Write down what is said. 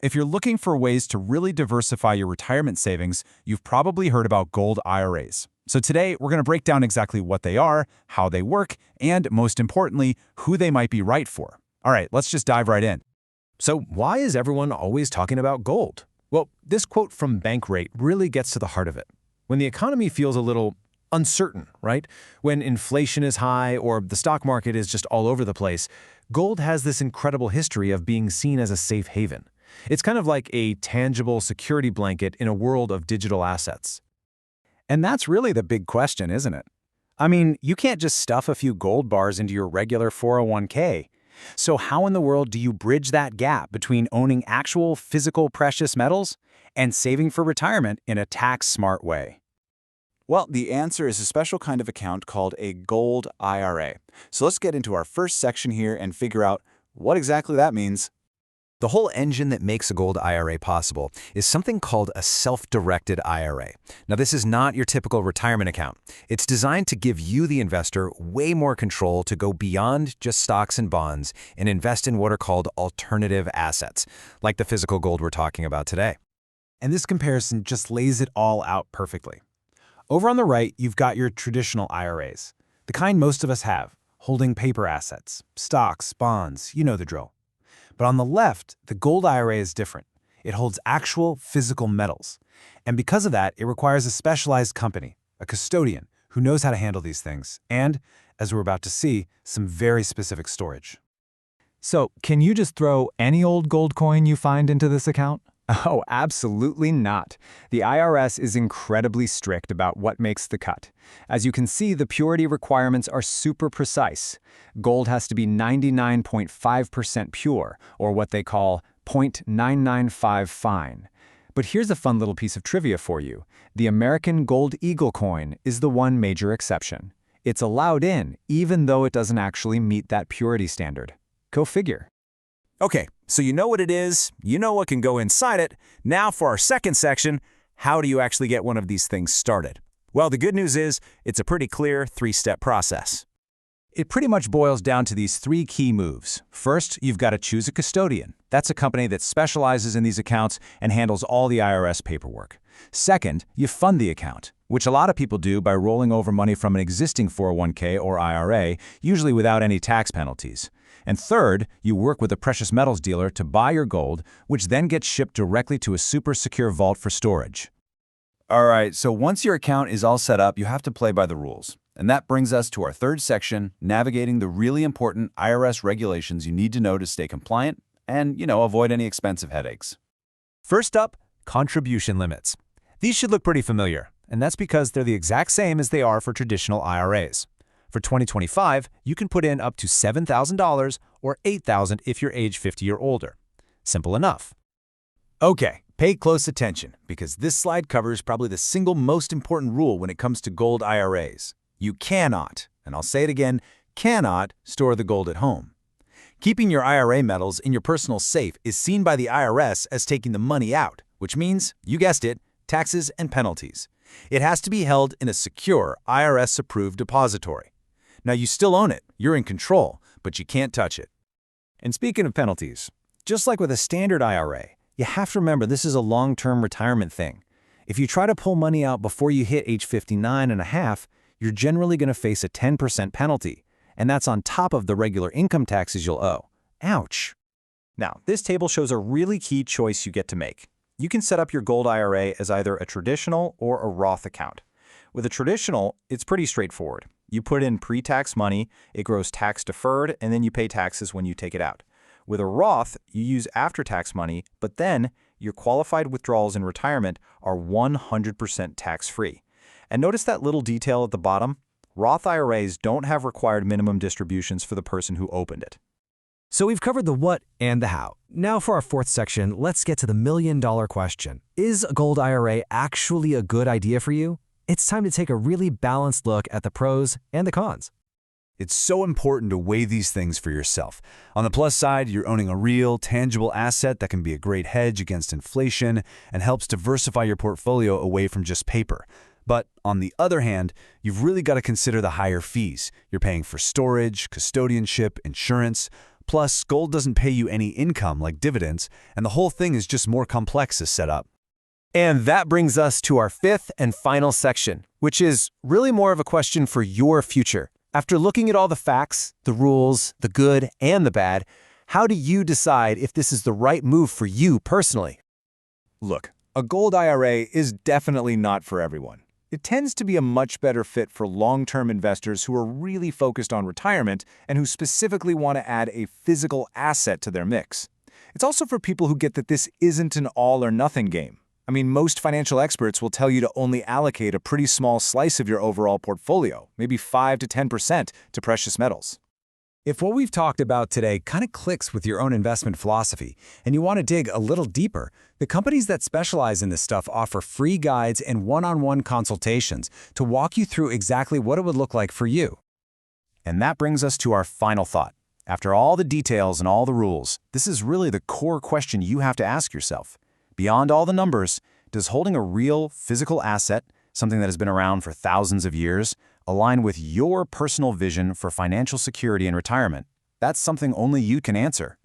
If you're looking for ways to really diversify your retirement savings, you've probably heard about gold IRAs. So today, we're going to break down exactly what they are, how they work, and most importantly, who they might be right for. All right, let's just dive right in. So why is everyone always talking about gold? Well, this quote from Bankrate really gets to the heart of it. When the economy feels a little uncertain, right? When inflation is high or the stock market is just all over the place, gold has this incredible history of being seen as a safe haven. It's kind of like a tangible security blanket in a world of digital assets. And that's really the big question, isn't it? I mean, you can't just stuff a few gold bars into your regular 401k. So how in the world do you bridge that gap between owning actual physical precious metals and saving for retirement in a tax-smart way? Well, the answer is a special kind of account called a gold IRA. So let's get into our first section here and figure out what exactly that means. The whole engine that makes a gold IRA possible is something called a self-directed IRA. Now, this is not your typical retirement account. It's designed to give you, the investor, way more control to go beyond just stocks and bonds and invest in what are called alternative assets, like the physical gold we're talking about today. And this comparison just lays it all out perfectly. Over on the right, you've got your traditional IRAs, the kind most of us have, holding paper assets, stocks, bonds, you know the drill. But on the left, the gold IRA is different. It holds actual physical metals. And because of that, it requires a specialized company, a custodian, who knows how to handle these things, and, as we're about to see, some very specific storage. So, can you just throw any old gold coin you find into this account? Oh, absolutely not. The IRS is incredibly strict about what makes the cut. As you can see, the purity requirements are super precise. Gold has to be 99.5% pure, or what they call 0.995 fine. But here's a fun little piece of trivia for you. The American Gold Eagle coin is the one major exception. It's allowed in, even though it doesn't actually meet that purity standard. Go figure. Okay, so you know what it is, you know what can go inside it. Now for our second section, how do you actually get one of these things started? Well, the good news is it's a pretty clear three-step process. It pretty much boils down to these three key moves. First, you've got to choose a custodian. That's a company that specializes in these accounts and handles all the IRS paperwork. Second, you fund the account, which a lot of people do by rolling over money from an existing 401k or IRA, usually without any tax penalties. And third, you work with a precious metals dealer to buy your gold, which then gets shipped directly to a super secure vault for storage. All right, so once your account is all set up, you have to play by the rules. And that brings us to our third section, navigating the really important IRS regulations you need to know to stay compliant and, avoid any expensive headaches. First up, contribution limits. These should look pretty familiar, and that's because they're the exact same as they are for traditional IRAs. For 2025, you can put in up to $7,000 or $8,000 if you're age 50 or older. Simple enough. Okay, pay close attention, because this slide covers probably the single most important rule when it comes to gold IRAs. You cannot, and I'll say it again, cannot store the gold at home. Keeping your IRA metals in your personal safe is seen by the IRS as taking the money out, which means, you guessed it, taxes and penalties. It has to be held in a secure IRS-approved depository. Now, you still own it, you're in control, but you can't touch it. And speaking of penalties, just like with a standard IRA, you have to remember this is a long-term retirement thing. If you try to pull money out before you hit age 59 and a half, you're generally going to face a 10% penalty, and that's on top of the regular income taxes you'll owe. Ouch! Now, this table shows a really key choice you get to make. You can set up your gold IRA as either a traditional or a Roth account. With a traditional, it's pretty straightforward. You put in pre-tax money, it grows tax-deferred, and then you pay taxes when you take it out. With a Roth, you use after-tax money, but then your qualified withdrawals in retirement are 100% tax-free. And notice that little detail at the bottom? Roth IRAs don't have required minimum distributions for the person who opened it. So we've covered the what and the how. Now for our fourth section, let's get to the million-dollar question. Is a gold IRA actually a good idea for you? It's time to take a really balanced look at the pros and the cons. It's so important to weigh these things for yourself. On the plus side, you're owning a real, tangible asset that can be a great hedge against inflation and helps diversify your portfolio away from just paper. But on the other hand, you've really got to consider the higher fees. You're paying for storage, custodianship, insurance, Plus, gold doesn't pay you any income like dividends, and the whole thing is just more complex as set up. And that brings us to our fifth and final section, which is really more of a question for your future. After looking at all the facts, the rules, the good and the bad, how do you decide if this is the right move for you personally? Look, a gold IRA is definitely not for everyone. It tends to be a much better fit for long-term investors who are really focused on retirement and who specifically want to add a physical asset to their mix. It's also for people who get that this isn't an all-or-nothing game. I mean, most financial experts will tell you to only allocate a pretty small slice of your overall portfolio, maybe 5 to 10% to precious metals. If what we've talked about today kind of clicks with your own investment philosophy and you want to dig a little deeper, the companies that specialize in this stuff offer free guides and one-on-one consultations to walk you through exactly what it would look like for you. And that brings us to our final thought. After all the details and all the rules, this is really the core question you have to ask yourself. Beyond all the numbers, does holding a real physical asset, something that has been around for thousands of years, align with your personal vision for financial security and retirement? That's something only you can answer.